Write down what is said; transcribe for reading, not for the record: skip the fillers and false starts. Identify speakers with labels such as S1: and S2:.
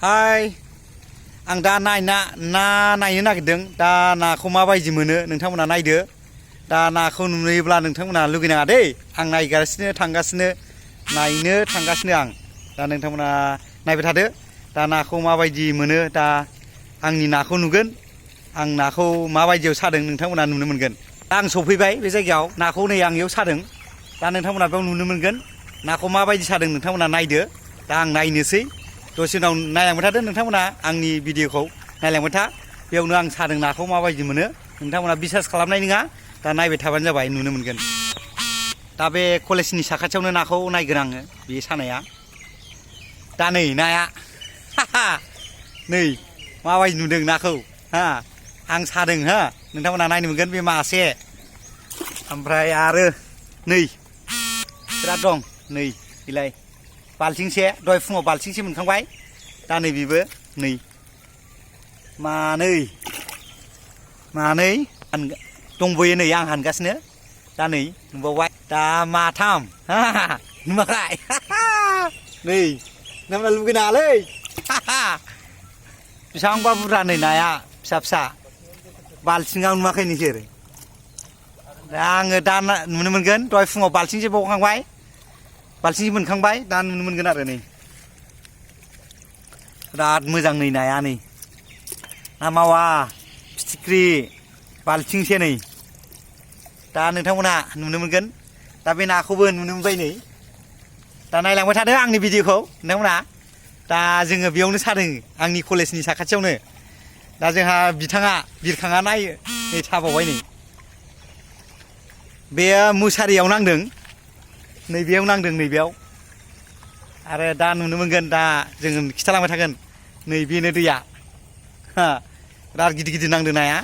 S1: हाय आं दा नायनो नागिरदों दा नाखौ माबायदि मोनो नोंथांमोना नायदो दा नाखौ नुयोब्ला नोंथांमोना लुगैनाङा दै आं नायगासिनो थांगासिनो नायनो थांगासिनो आं दा नोंथांमोना नायबाय थादो दा नाखौ माबायदि मोनो दा आंनि नाखौ नुगोन आं नाखौ माबायदियाव सादों नोंथांमोना नुनो मोनगोन दा आं सफैबाय बे जायगायाव नाखौ नै आं इयाव सादों दा नोंथांमोना बेयाव नुनो मोनगोन नाखौ माबायदि सादों नोंथांमोना नायदो दा आं नायनोसै दसे उनाव नायलांबाय थादो नोंथांमोना आंनि भिडिअखौ नायलांबाय था बेयावनो आं सादों नाखौ माबायदि मोनो नोंथांमोना बिसास खालामनाय नङा दा नायबाय थाबानो जाबाय नुनो मोनगोन दा बे कलेजनि साखाथियावनो नाखौ नायगोन आङो बे सानाया दा नै नाया नै माबायदि नुदों नाखौ हा आं सादों हा नोंथांमोना नायनो मोनगोन बे मासे ओमफ्राय आरो नै बिराद दं नै बिलाय बाल्थिंसे दहाय फुङाव बाल्थिंसे मोनखांबाय दा नै बेबो नै मानै दंबोयो नै आं हानगासिनो दा नै नुबावबाय दा माथाम नुवाखै नै नोंना लुगैनाङालै बेसेबांबा बुरजा नै नाया फिसा फिसा बाल्थिङाव नुवाखै नोंसोर दा आङो दा नुनो मोनगोन दहाय फुङाव बाल्थिंसे बावखांबाय बाल्थिंसे मोनखांबाय दा नुनो मोनगोन आरो नै बिराद मोजां नै नाया नै ना मावा फिथिख्रि बाल्थिंसे नै दा नोंथांमोना नुनो मोनगोन दा बे नाखौबो नुनो मोनबाय नै दा नायलांबाय थादो आंनि भिडिअखौ नोंथांमोना दा जोङो बेयावनो सादों आंनि कलेजनि साखाथियावनो दा जोंहा बिथाङा बिरखाङा नायो नै साबावबाय नै बेयो मुसारियाव नांदों नैबेयाव नांदों नैबेयाव आरो दा नुनो मोनगोन दा जोङो खिथालांबाय थागोन नैबेनो दैया बिराद गिदिर गिदिर नांदों नाया